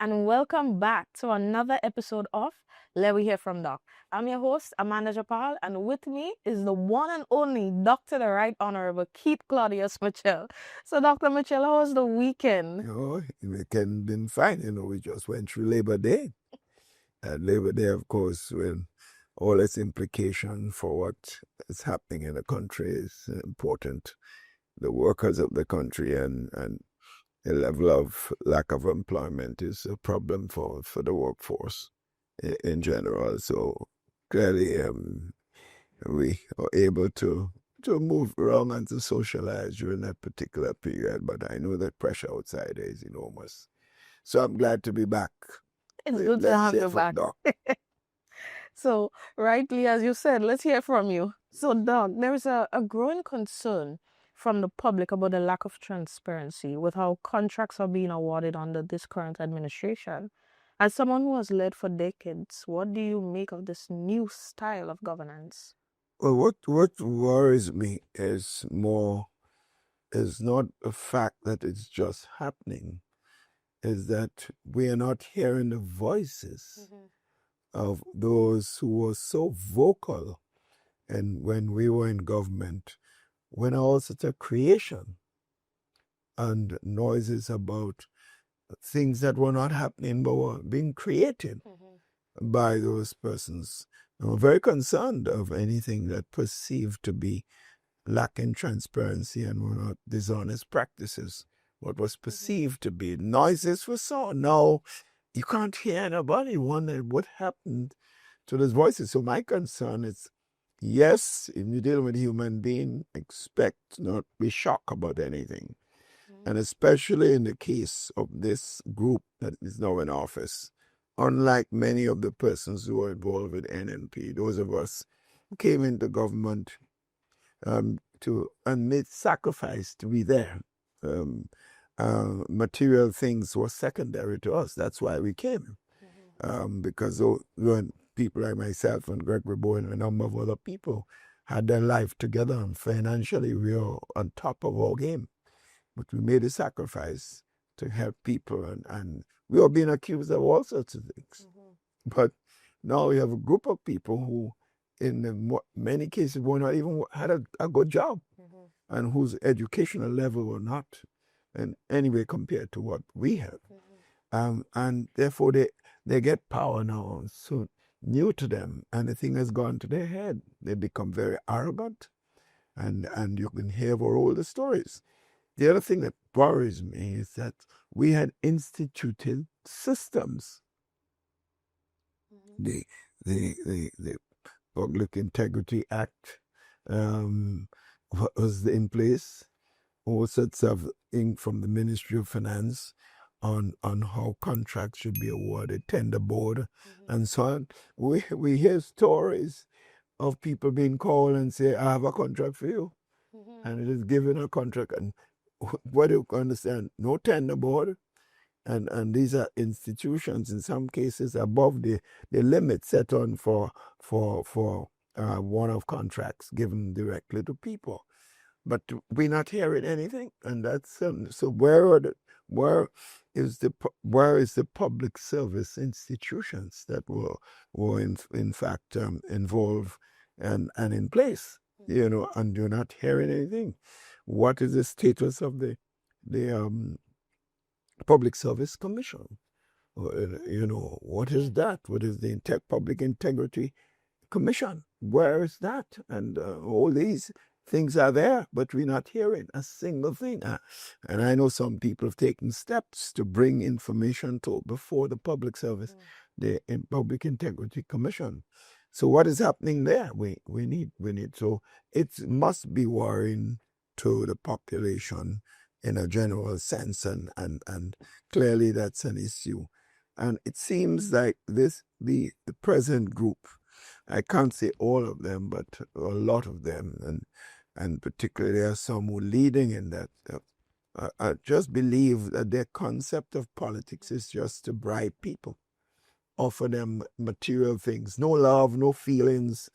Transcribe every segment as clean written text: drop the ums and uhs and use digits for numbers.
and welcome back to another episode of Let We Hear From Doc. I'm your host, Amanda Japal, and with me is the one and only Dr. the Right Honorable Keith Claudius Mitchell. So, Dr. Mitchell, how was the weekend? The weekend been fine. We just went through Labor Day. And Labor Day, of course, with all its implication for what is happening in the country is important. The workers of the country and the level of lack of employment is a problem for the workforce in general. So clearly we are able to move around and to socialize during that particular period. But I know that pressure outside is enormous. So I'm glad to be back. It's good to have you back. So, rightly, as you said, let's hear from you. So, Doc, there is a growing concern from the public about the lack of transparency with how contracts are being awarded under this current administration. As someone who has led for decades, what do you make of this new style of governance? Well, what worries me is not the fact that it's just happening, is that we are not hearing the voices of those who were so vocal and when we were in government, when all sorts of creation and noises about things that were not happening but were being created by those persons. And we're very concerned of anything that perceived to be lacking transparency and were not dishonest practices. What was perceived to be noises were so. Now you can't hear anybody wonder what happened to those voices. So my concern is, yes, if you deal with a human being, expect not be shocked about anything. And especially in the case of this group that is now in office, unlike many of the persons who are involved with NNP, those of us who came into government to admit sacrifice to be there. Material things were secondary to us. That's why we came. Because when people like myself and Gregory Bowen and a number of other people had their life together and financially we were on top of our game. But we made a sacrifice to help people and we were being accused of all sorts of things. But now we have a group of people who in many cases were not even had a good job and whose educational level were not in any way compared to what we have. And therefore they get power now so new to them and the thing has gone to their head. They become very arrogant and you can hear all the stories. The other thing that worries me is that we had instituted systems. The Public Integrity Act was in place. All sorts of things from the Ministry of Finance on how contracts should be awarded, tender board, and so on. We hear stories of people being called and say, I have a contract for you. And it is given a contract. And what do you understand? No tender board. And these are institutions, in some cases, above the limit set on for one-off contracts given directly to people. But we're not hearing anything, and that's so. Where is the public service institutions that were in fact involved and in place, and you're not hearing anything? What is the status of the Public Service Commission? What is that? What is the Public Integrity Commission? Where is that? And all these things are there, but we're not hearing a single thing. And I know some people have taken steps to bring information before the Public Service, the Public Integrity Commission. So what is happening there? We need. So it must be worrying to the population in a general sense, and clearly that's an issue. And it seems like the present group, I can't say all of them, but a lot of them, and particularly there are some who are leading in that. I just believe that their concept of politics is just to bribe people, offer them material things, no love, no feelings.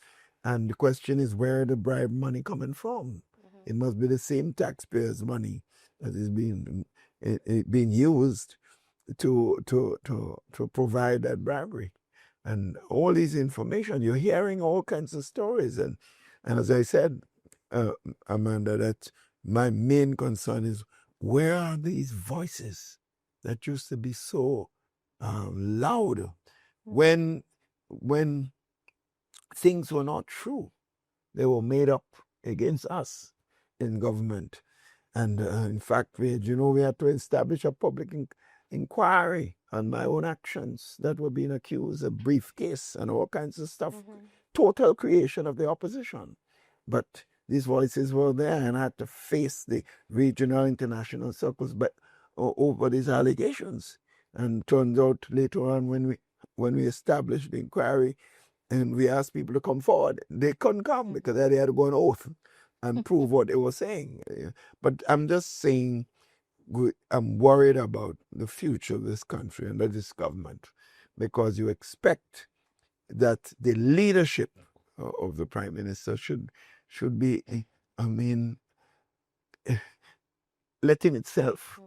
And the question is, where the bribe money coming from? It must be the same taxpayers' money that is being used to provide that bribery. And all these information, you're hearing all kinds of stories. And as I said, Amanda, that my main concern is, where are these voices that used to be so loud when things were not true? They were made up against us in government. And in fact, we had to establish a public inquiry on my own actions that were being accused, a briefcase and all kinds of stuff. Total creation of the opposition. But these voices were there, and I had to face the regional, international circles over these allegations. And turns out later on, when we established the inquiry and we asked people to come forward, they couldn't come because they had to go on oath and prove what they were saying. But I'm just saying, I'm worried about the future of this country and of this government, because you expect that the leadership of the Prime Minister should be, letting itself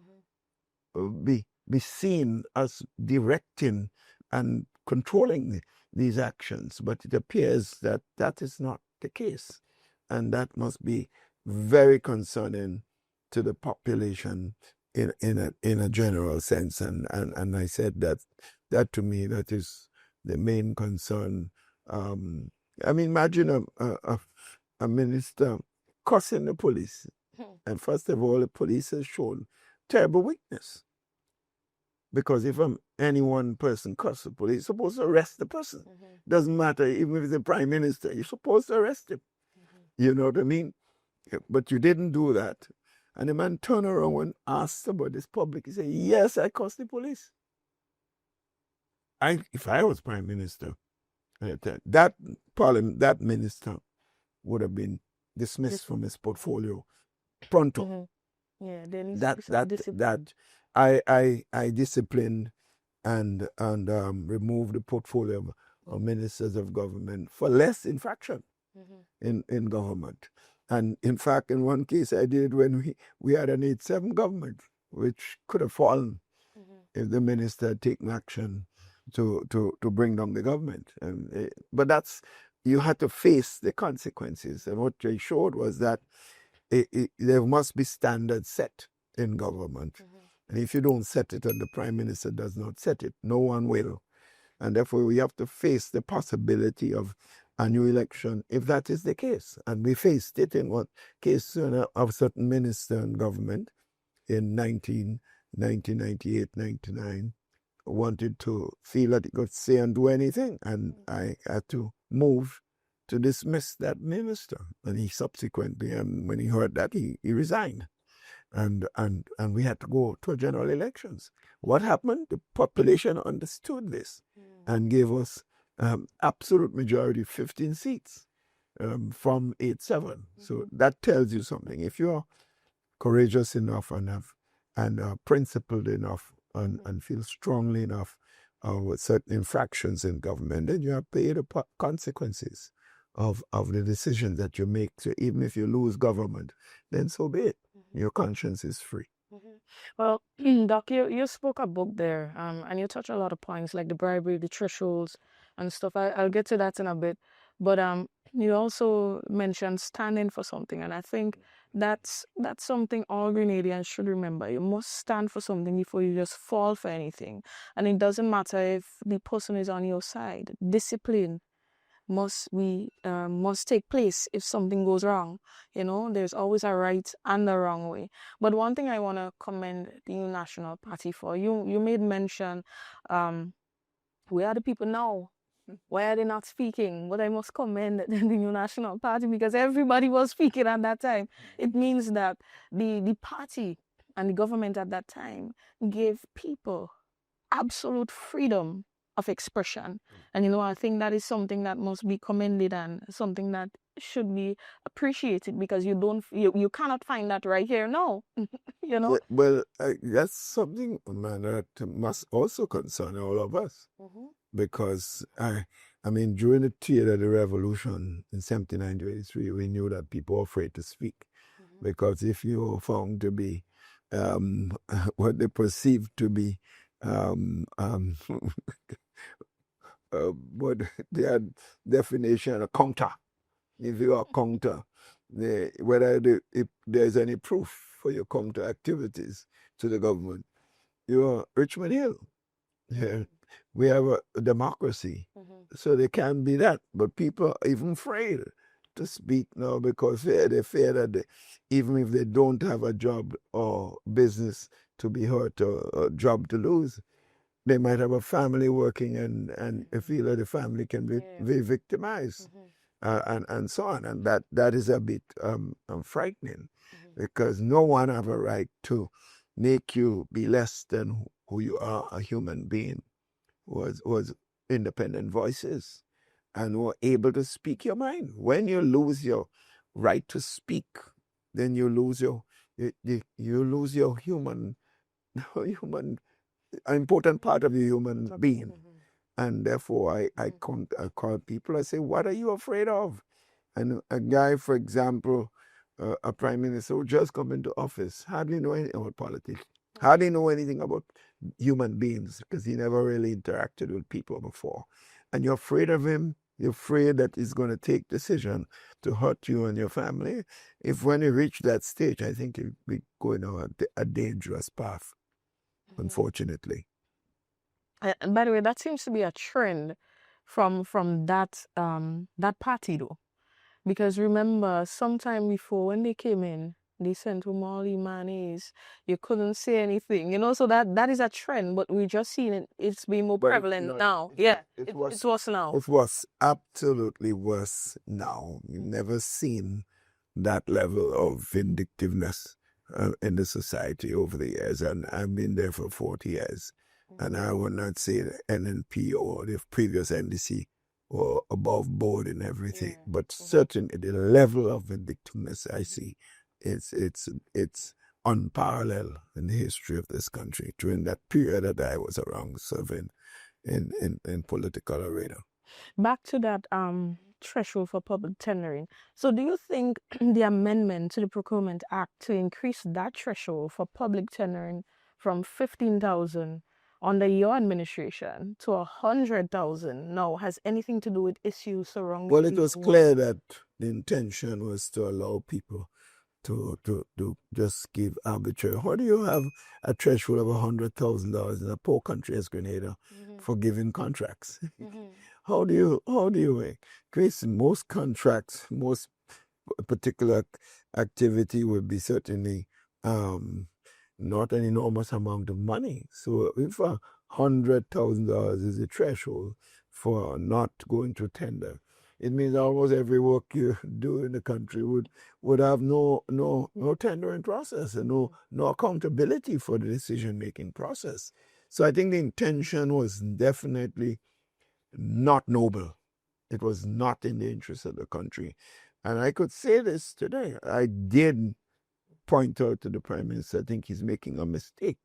be seen as directing and controlling these actions. But it appears that that is not the case. And that must be very concerning to the population in a general sense. And I said that to me, that is the main concern. Imagine a minister cussing the police. And first of all, the police has shown terrible weakness. Because if any one person cusses the police, you're supposed to arrest the person. Doesn't matter, even if it's the Prime Minister, you're supposed to arrest him. You know what I mean? But you didn't do that. And the man turned around and asked about this public. He said, yes, I cussed the police. If I was Prime Minister, that minister would have been dismissed from his portfolio pronto. Yeah, then that I disciplined and removed the portfolio of ministers of government for less infraction in government. And in fact, in one case I did when we had an 8-7 government, which could have fallen if the minister had taken action to bring down the government. But you had to face the consequences. And what they showed was that there must be standards set in government. And if you don't set it and the Prime Minister does not set it, no one will. And therefore we have to face the possibility of a new election if that is the case. And we faced it in one case of a certain minister in government in 1998, 99, wanted to feel that he could say and do anything. And I had to move to dismiss that minister. And he subsequently, and when he heard that, he resigned. And we had to go to general elections. What happened? The population understood this and gave us absolute majority, 15 seats from 8-7. So that tells you something. If you're courageous enough and principled enough and feel strongly enough with certain infractions in government, then you have to pay the consequences of the decisions that you make. So even if you lose government, then so be it. Your conscience is free. Well, Doc, you spoke a book there, and you touched a lot of points like the bribery, the thresholds, and stuff. I'll get to that in a bit. But you also mentioned standing for something, and I think that's something all Grenadians should remember. You must stand for something before you just fall for anything. And it doesn't matter if the person is on your side. Discipline must take place if something goes wrong. There's always a right and a wrong way. But one thing I want to commend the New National Party for, you made mention, where are the people now? Why are they not speaking? But I must commend the New National Party, because everybody was speaking at that time. It means that the party and the government at that time gave people absolute freedom of expression. And I think that is something that must be commended and something that should be appreciated, because you cannot find that right here now. Yeah, well, that's something, man, that must also concern all of us. Because during the period of the revolution in 79 to 83, we knew that people were afraid to speak. Because if you were found to be what they perceived to be But their definition, a counter. If you are a counter, if there's any proof for your counter activities to the government, you are Richmond Hill. Yeah. We have a democracy, so they can be that. But people are even afraid to speak now because they fear that even if they don't have a job or business to be hurt or a job to lose, they might have a family working and feel that the family can be victimized and so on. And that is a bit frightening because no one have a right to make you be less than who you are, a human being was independent voices and were able to speak your mind. When you lose your right to speak, then you lose you lose your human an important part of the human being. And therefore, I call people, I say, what are you afraid of? And a guy, for example, a prime minister who just come into office, hardly know anything about politics, hardly know anything about human beings because he never really interacted with people before. And you're afraid of him. You're afraid that he's going to take decision to hurt you and your family. If when you reach that stage, I think you'll be going on a dangerous path, unfortunately. And by the way, that seems to be a trend from that party though. Because remember, sometime before when they came in, they sent home all the mayonnaise. You couldn't say anything, so that is a trend. But we just seen it; it's being more prevalent now. Yeah, it's worse now. It was absolutely worse now. You've never seen that level of vindictiveness in the society over the years, and I've been there for 40 years, and I would not say the NNP or the previous NDC or above board in everything, but certainly the level of vindictiveness I see, it's unparalleled in the history of this country during that period that I was around serving in political arena. Back to that threshold for public tendering. So do you think the amendment to the Procurement Act to increase that threshold for public tendering from 15,000 under your administration to 100,000 now has anything to do with issues surrounding? Well, it was clear that the intention was to allow people to just give arbitrary. How do you have a threshold of $100,000 in a poor country as Grenada for giving contracts? How do you Chris, most contracts, most particular activity would be certainly not an enormous amount of money. So if $100,000 is the threshold for not going to tender, it means almost every work you do in the country would have no tendering process and no accountability for the decision-making process. So I think the intention was definitely not noble. It was not in the interest of the country. And I could say this today. I did point out to the Prime Minister, I think he's making a mistake,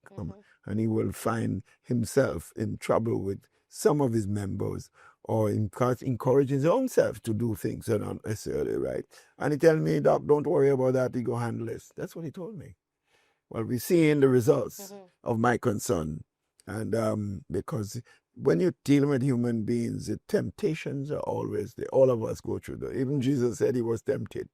and he will find himself in trouble with some of his members or encouraging his own self to do things that aren't necessarily right. And he told me, Doc, don't worry about that, he go handle this. That's what he told me. Well, we're seeing the results of my concern. And because when you're dealing with human beings, the temptations are always there. All of us go through that. Even Jesus said he was tempted.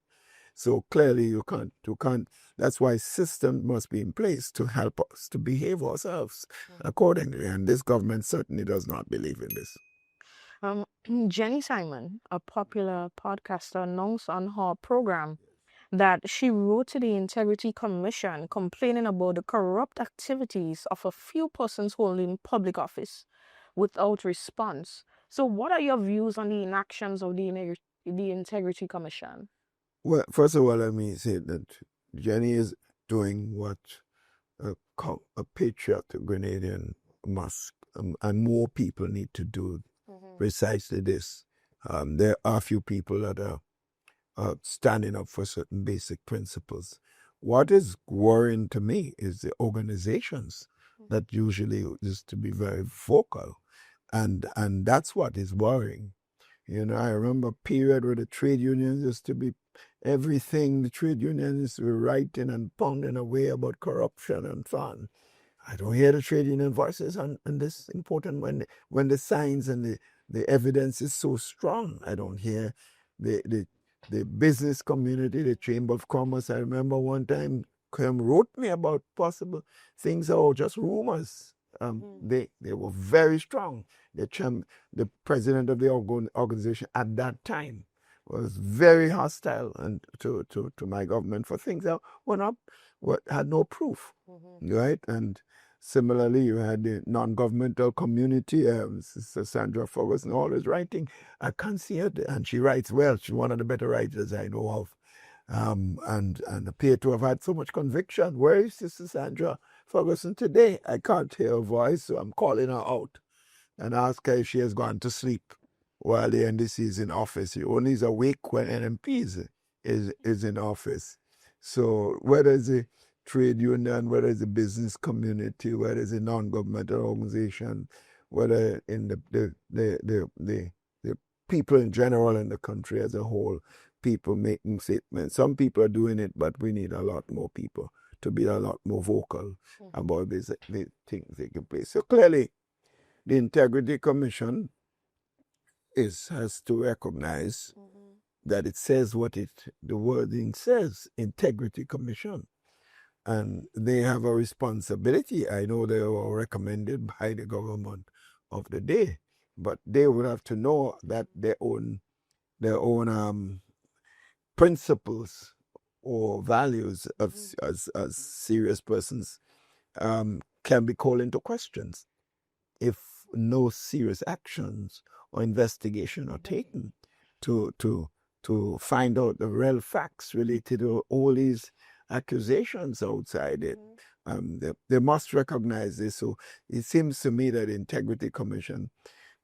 So clearly you can't, that's why systems must be in place to help us to behave ourselves accordingly. And this government certainly does not believe in this. Jenny Simon, a popular podcaster, announced on her program that she wrote to the Integrity Commission complaining about the corrupt activities of a few persons holding public office without response. So what are your views on the inactions of the Integrity Commission? Well, first of all, let me say that Jenny is doing what a patriotic Grenadian must, and more people need to do precisely this. There are a few people that are standing up for certain basic principles. What is worrying to me is the organizations that usually used to be very vocal, and that's what is worrying. I remember a period where the trade unions used to be everything. The trade unions were writing and pounding away about corruption and so on. I don't hear the trade union voices on this important when the signs and the evidence is so strong. I don't hear the business community, the Chamber of Commerce. I remember one time wrote me about possible things that were just rumors. They were very strong. The president of the organization at that time was very hostile and to my government for things that were not had no proof, right? And similarly, you had the non-governmental community, Sister Sandra Ferguson, always writing. I can't see her, and she writes well. She's one of the better writers I know of, and appear to have had so much conviction. Where is Sister Sandra Ferguson today? I can't hear her voice, so I'm calling her out and ask her if she has gone to sleep while the NDC is in office. He only is awake when NMP is in office. So whether it's a trade union, whether it's a business community, whether it's a non-governmental organization, whether in the people in general in the country as a whole, people making statements. Some people are doing it, but we need a lot more people to be a lot more vocal about these things taking place. So clearly, the Integrity Commission has to recognize that it says what the wording says, Integrity Commission. And they have a responsibility. I know they were recommended by the government of the day, but they would have to know that their own principles or values as serious persons can be called into questions if no serious actions or investigation are taken to find out the real facts related to all these accusations outside it. They must recognize this. So it seems to me that the Integrity Commission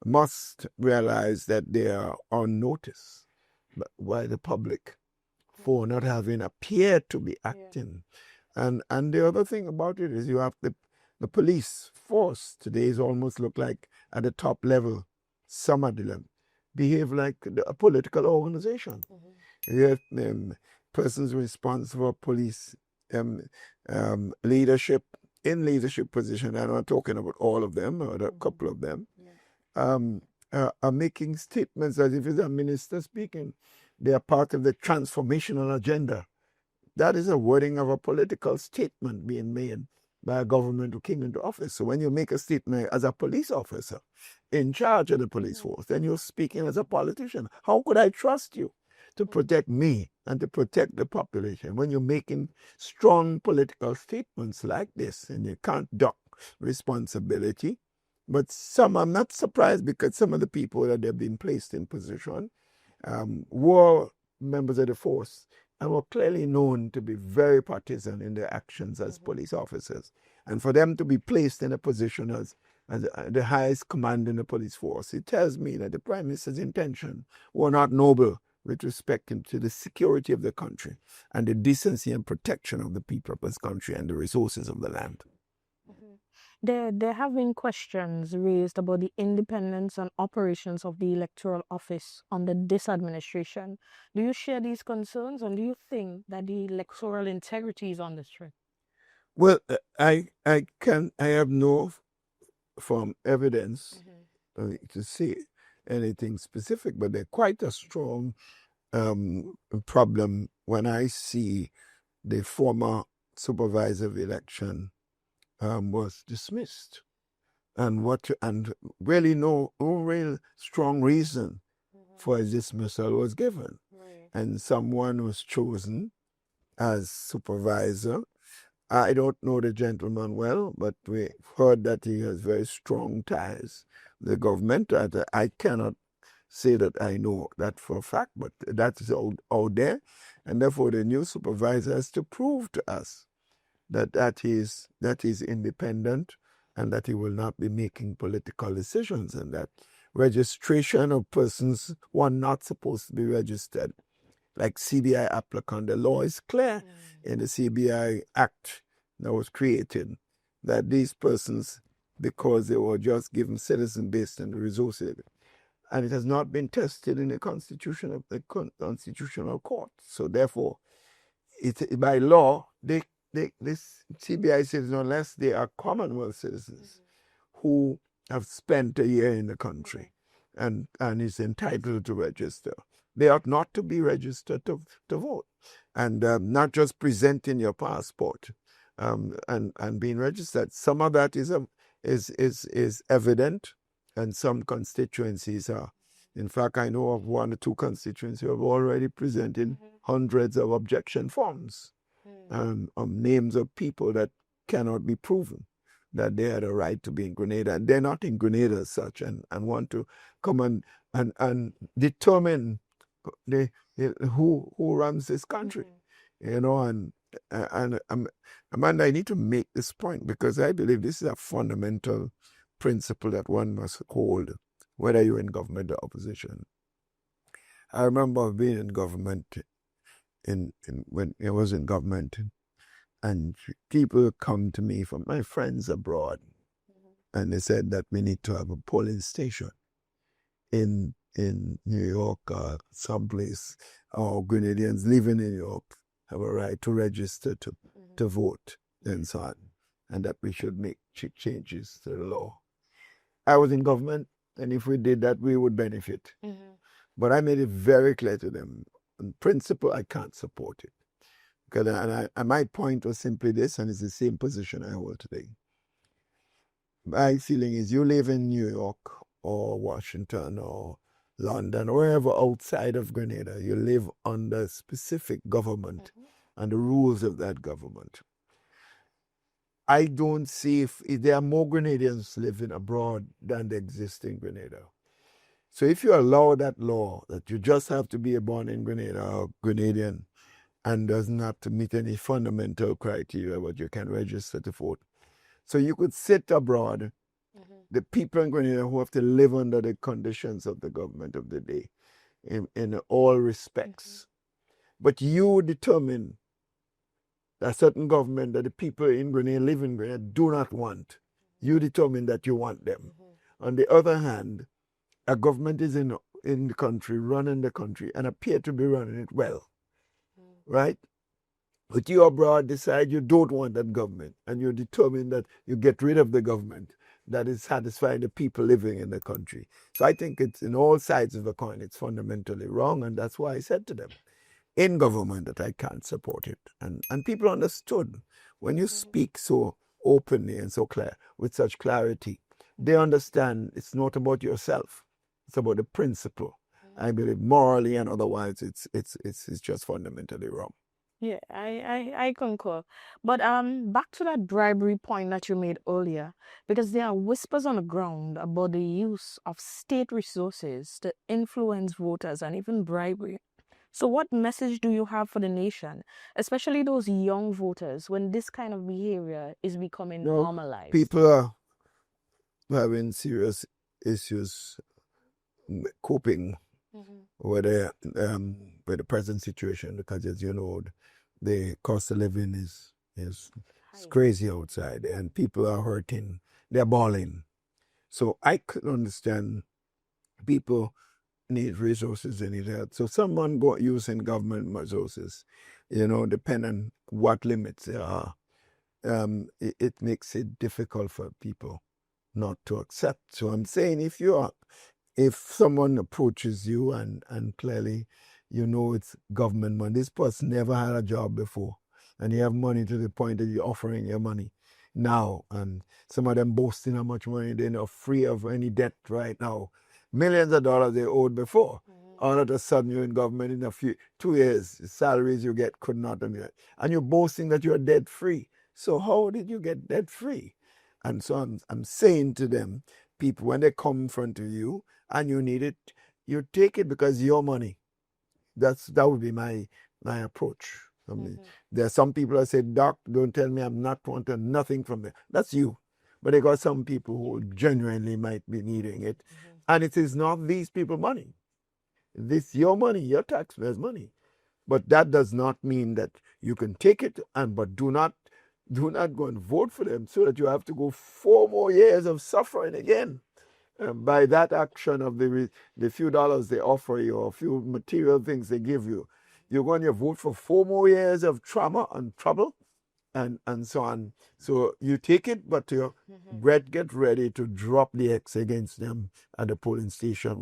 must realize that they are on notice by the public for not having appeared to be acting. And the other thing about it is you have the police force today is almost look like at the top level, some of them behave like a political organization. You have persons responsible for police leadership in leadership position. I'm not talking about all of them, or a couple of them, are making statements as if it's a minister speaking. They are part of the transformational agenda. That is a wording of a political statement being made by a government who came into office. So when you make a statement as a police officer in charge of the police force, then you're speaking as a politician. How could I trust you to protect me and to protect the population when you're making strong political statements like this and you can't duck responsibility? But I'm not surprised because some of the people that have been placed in position were members of the force and were clearly known to be very partisan in their actions as police officers. And for them to be placed in a position as the highest command in the police force, it tells me that the Prime Minister's intention were not noble with respect to the security of the country and the decency and protection of the people of this country and the resources of the land. There have been questions raised about the independence and operations of the electoral office under this administration. Do you share these concerns, and do you think that the electoral integrity is under threat? Well, I have no firm evidence to say anything specific, but they're quite a strong problem when I see the former supervisor of election was dismissed, and really no real strong reason for his dismissal was given, and someone was chosen as supervisor. I don't know the gentleman well, but we heard that he has very strong ties with the government. I cannot say that I know that for a fact, but that is out there, and therefore the new supervisor has to prove to us that is independent and that he will not be making political decisions, and that registration of persons who are not supposed to be registered, like CBI applicant, the law is clear in the CBI Act that was created that these persons, because they were just given citizen based on the resources, and it has not been tested in the constitutional court. So therefore, by law, this CBI citizens, unless they are Commonwealth citizens who have spent a year in the country and is entitled to register, they ought not to be registered to vote. And not just presenting your passport and being registered. Some of that is evident, and some constituencies are. In fact, I know of 1 or 2 constituencies who have already presented hundreds of objection forms names of people that cannot be proven that they had a right to be in Grenada, and they're not in Grenada as such, and want to come and determine who runs this country, and Amanda, I need to make this point because I believe this is a fundamental principle that one must hold, whether you're in government or opposition. I remember being in government when I was in government, and people come to me from my friends abroad, and they said that we need to have a polling station in New York or someplace, or Grenadians living in New York have a right to register to vote and so on, and that we should make changes to the law. I was in government, and if we did that, we would benefit. But I made it very clear to them, in principle, I can't support it. Because my point was simply this, and it's the same position I hold today. My feeling is you live in New York or Washington or London, or wherever outside of Grenada, you live under specific government and the rules of that government. I don't see if there are more Grenadians living abroad than they exist in Grenada. So if you allow that law that you just have to be born in Grenada or Grenadian and does not meet any fundamental criteria, but you can register to vote. So you could sit abroad, the people in Grenada who have to live under the conditions of the government of the day in all respects. But you determine a certain government that the people in Grenada live in Grenada do not want. You determine that you want them. On the other hand, a government is in the country, running the country, and appear to be running it well, right? But you abroad decide you don't want that government, and you determine that you get rid of the government that is satisfying the people living in the country. So I think it's in all sides of the coin, it's fundamentally wrong, and that's why I said to them in government that I can't support it. And people understood when you speak so openly and so clear, with such clarity, they understand it's not about yourself. It's about the principle. I believe morally and otherwise, it's just fundamentally wrong. Yeah, I concur. But back to that bribery point that you made earlier, because there are whispers on the ground about the use of state resources to influence voters and even bribery. So what message do you have for the nation, especially those young voters, when this kind of behavior is becoming normalized? People are having serious issues coping with the present situation, because, as you know, the cost of living is crazy outside, and people are hurting. They're bawling. So I could understand people need resources, they need help. So someone using government resources, depending on what limits there are, it makes it difficult for people not to accept. So I'm saying if someone approaches you and clearly it's government money, this person never had a job before, and you have money to the point that you're offering your money now, and some of them boasting how much money they're not free of any debt right now. Millions of dollars they owed before. All of a sudden you're in government in 2 years, the salaries you get could not, and you're boasting that you're debt free. So how did you get debt free? And so I'm saying to them, people, when they come in front of you and you need it, you take it because your money. That would be my approach. I mean, there are some people that say, Doc, don't tell me I'm not wanting nothing from them. That's you. But they got some people who genuinely might be needing it. And it is not these people's money. This your money, your taxpayers' money. But that does not mean that you can take it but do not go and vote for them, so that you have to go 4 more years of suffering again. By that action of the few dollars they offer you, or a few material things they give you, you're going to vote for 4 more years of trauma and trouble. and so on. So you take it, but you get ready to drop the X against them at the polling station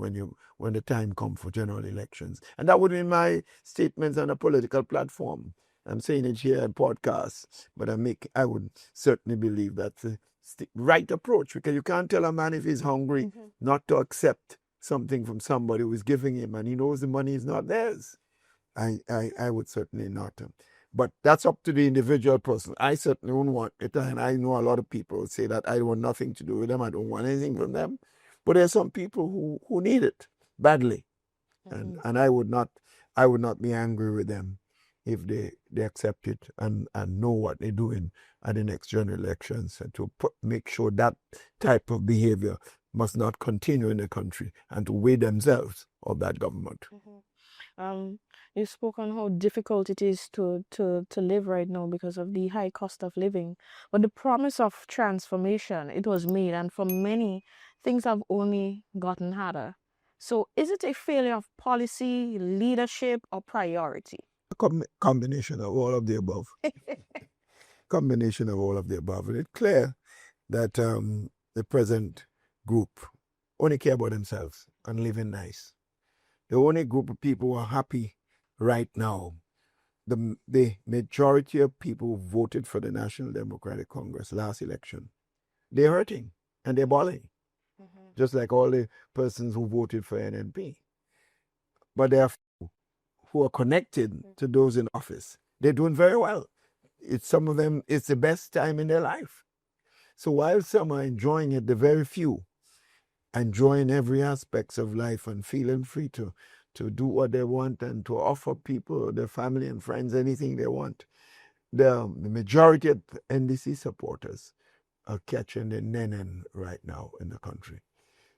when the time comes for general elections. And that would be my statements on a political platform. I'm saying it here in podcasts, but I would certainly believe that's the right approach, because you can't tell a man if he's hungry not to accept something from somebody who is giving him and he knows the money is not theirs. I would certainly not. But that's up to the individual person. I certainly wouldn't want it, and I know a lot of people say that I want nothing to do with them. I don't want anything from them. But there are some people who need it badly, and I would not be angry with them if they accept it and know what they're doing at the next general elections, and to make sure that type of behavior must not continue in the country, and to weigh themselves of that government. You spoke on how difficult it is to live right now because of the high cost of living. But the promise of transformation, it was made, and for many, things have only gotten harder. So is it a failure of policy, leadership, or priority? A combination of all of the above. Combination of all of the above. And it's clear that the present group only care about themselves and living nice. The only group of people who are happy right now, the majority of people who voted for the National Democratic Congress last election, they're hurting and they're bawling, just like all the persons who voted for NNP. But there are few who are connected to those in office. They're doing very well. Some of them, it's the best time in their life. So while some are enjoying it, the very few enjoying every aspect of life and feeling free to do what they want and to offer people, their family and friends, anything they want. The majority of NDC supporters are catching the nenen right now in the country.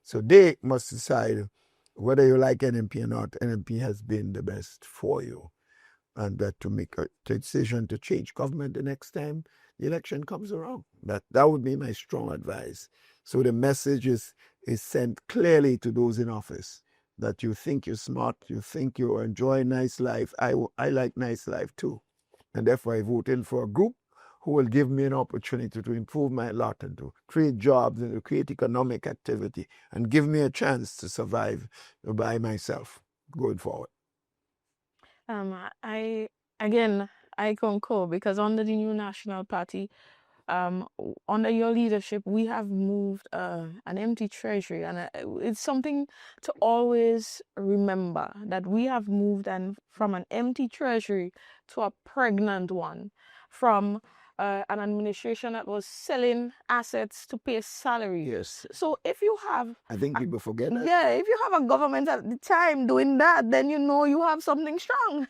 So they must decide whether you like NNP or not. NNP has been the best for you. And that to make a decision to change government the next time the election comes around. That would be my strong advice. So the message is sent clearly to those in office that you think you're smart, you think you enjoy nice life. I like nice life too. And therefore I voted for a group who will give me an opportunity to improve my lot and to create jobs and to create economic activity and give me a chance to survive by myself going forward. I concur, because under the new National Party, under your leadership, we have moved an empty treasury, and it's something to always remember that we have moved from an empty treasury to a pregnant one, from an administration that was selling assets to pay salaries. Yes. So if you have, I think people forget that. yeah, if you have a government at the time doing that, then you know you have something strong.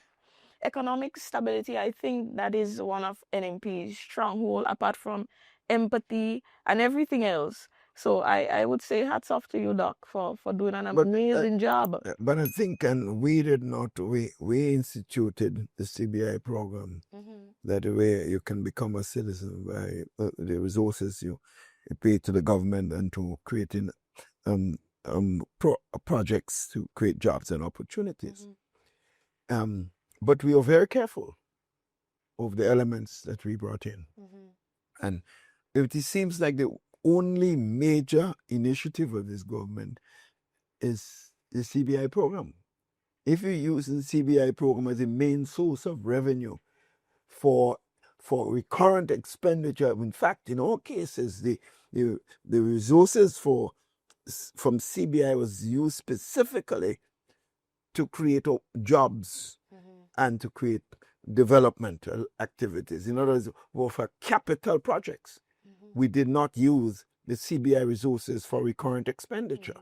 Economic stability, I think that is one of NNP's stronghold, apart from empathy and everything else. So I would say hats off to you, Doc, for doing an amazing job. But I think, and we did not, we instituted the CBI program, that way you can become a citizen by the resources you pay to the government and to creating projects to create jobs and opportunities. But we are very careful of the elements that we brought in. And it seems like the only major initiative of this government is the CBI program. If you use the CBI program as the main source of revenue for recurrent expenditure, in fact, in all cases, the resources from CBI was used specifically to create jobs and to create developmental activities. In other words, for capital projects. We did not use the CBI resources for recurrent expenditure.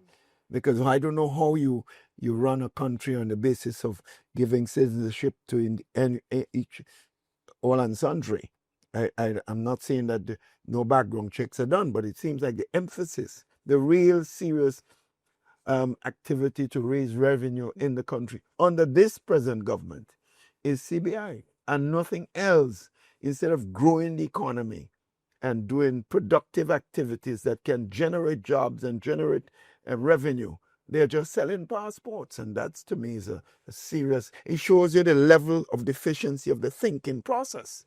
Because I don't know how you run a country on the basis of giving citizenship to each, all and sundry. I'm not saying that no background checks are done, but it seems like the emphasis, the real serious activity to raise revenue in the country under this present government is CBI and nothing else. Instead of growing the economy and doing productive activities that can generate jobs and generate revenue, they're just selling passports. And that's, to me, is a serious, it shows you the level of deficiency of the thinking process.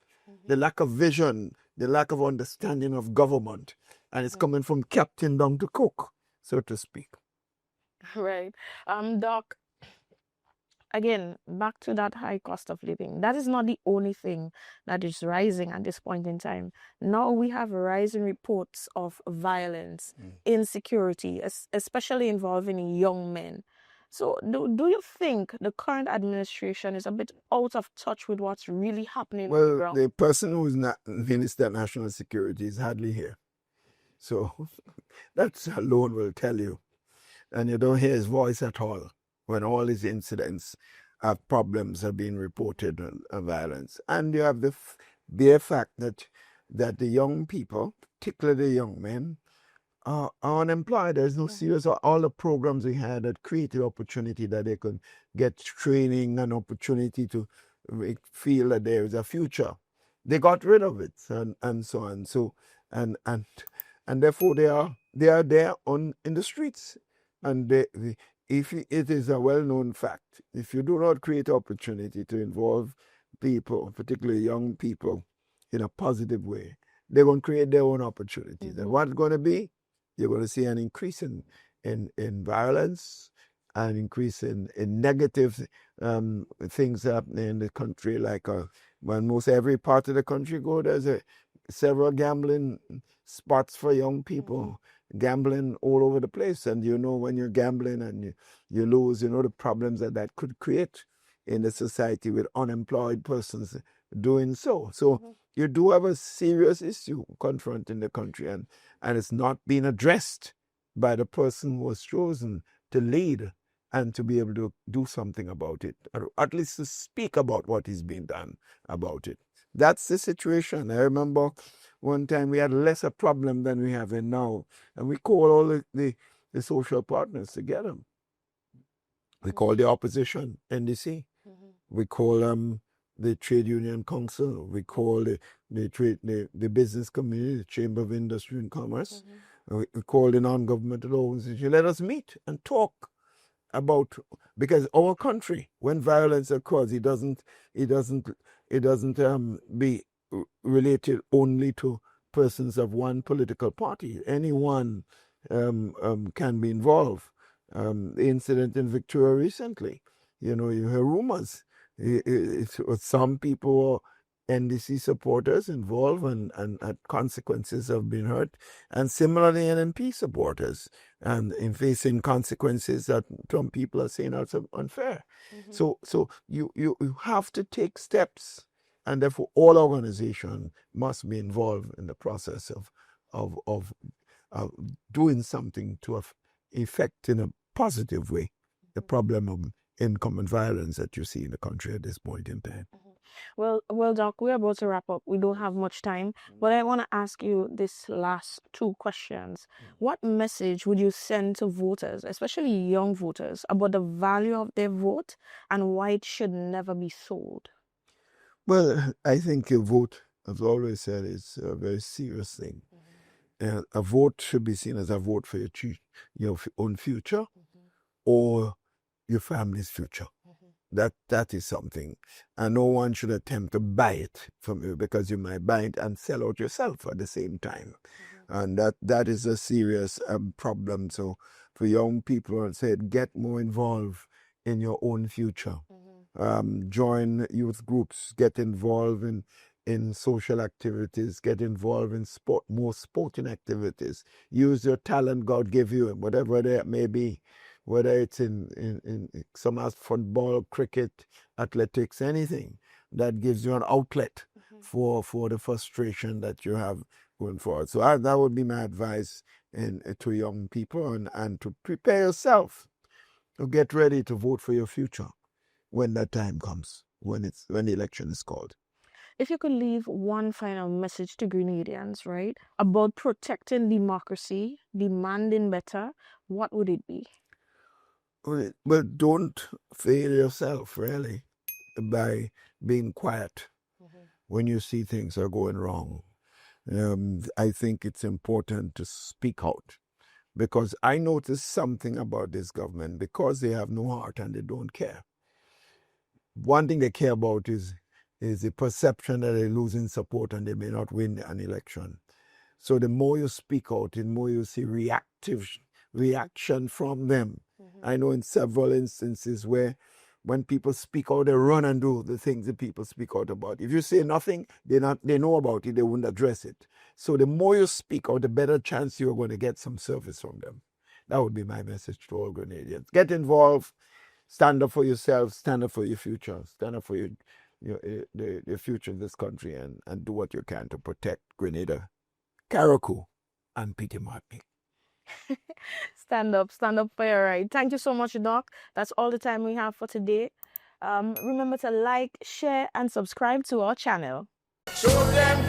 the lack of vision, the lack of understanding of government, and it's coming from captain down to cook, so to speak. Right. Doc, again, back to that high cost of living. That is not the only thing that is rising at this point in time. Now we have rising reports of violence, insecurity, especially involving young men. So, do you think the current administration is a bit out of touch with what's really happening on the Well, ground? the person who's not Minister of National Security is hardly here. So that alone will tell you. And you don't hear his voice at all when all these incidents of problems are being reported of violence. And you have the bare fact that the young people, particularly the young men, are unemployed. There's no serious, all the programs we had that created opportunity that they could get training and opportunity to feel that there is a future. They got rid of it and so on. So and therefore they are there in the streets. And if it is a well-known fact, if you do not create opportunity to involve people, particularly young people, in a positive way, they're going to create their own opportunities. And what's going to be? You're going to see an increase in violence, an increase in negative things happening in the country. Like when most every part of the country go, there's several gambling spots for young people, gambling all over the place. And you know, when you're gambling and you lose, you know the problems that could create in the society with unemployed persons doing so. So you do have a serious issue confronting the country, and it's not being addressed by the person who was chosen to lead and to be able to do something about it, or at least to speak about what is being done about it. That's the situation. I remember one time we had less a problem than we have in now, and we called all the social partners together. We called the opposition, NDC. We call the Trade Union Council. We call the business community, the Chamber of Industry and Commerce. We call the non-governmental organization. Let us meet and talk about, because our country, when violence occurs, it doesn't be related only to persons of one political party. Anyone can be involved. The incident in Victoria recently, you hear rumors. Some people, NDC supporters involved, and consequences have been hurt, and similarly NMP supporters, and in facing consequences that some people are saying are unfair. So you have to take steps, and therefore all organizations must be involved in the process of doing something to effect in a positive way the problem of income and violence that you see in the country at this point in time. Well, Doc, we're about to wrap up. We don't have much time, but I want to ask you this last two questions. What message would you send to voters, especially young voters, about the value of their vote and why it should never be sold? Well, I think a vote, as I always said, is a very serious thing. A vote should be seen as a vote for your own future or your family's future. That is something. And no one should attempt to buy it from you, because you might buy it and sell out yourself at the same time. And that is a serious problem. So for young people, I said, get more involved in your own future. Join youth groups, get involved in social activities, get involved in more sporting activities. Use your talent God gave you, whatever that may be, whether it's in some as football, cricket, athletics, anything that gives you an outlet for the frustration that you have going forward. So that would be my advice to young people, and to prepare yourself to get ready to vote for your future when that time comes, when the election is called. If you could leave one final message to Grenadians, right, about protecting democracy, demanding better, what would it be? Well, don't fail yourself, really, by being quiet when you see things are going wrong. I think it's important to speak out, because I noticed something about this government. Because they have no heart and they don't care. One thing they care about is is the perception that they're losing support and they may not win an election. So the more you speak out, the more you see reaction from them. I know in several instances where when people speak out, they run and do the things that people speak out about. If you say nothing, they know about it, they wouldn't address it. So the more you speak out, the better chance you're going to get some service from them. That would be my message to all Grenadians. Get involved, stand up for yourself, stand up for your future, stand up for the future of this country, and do what you can to protect Grenada, Carriacou, and Peter Martin. Stand up for your right. Thank you so much, Doc. That's all the time we have for today. Remember to like, share, and subscribe to our channel. Show them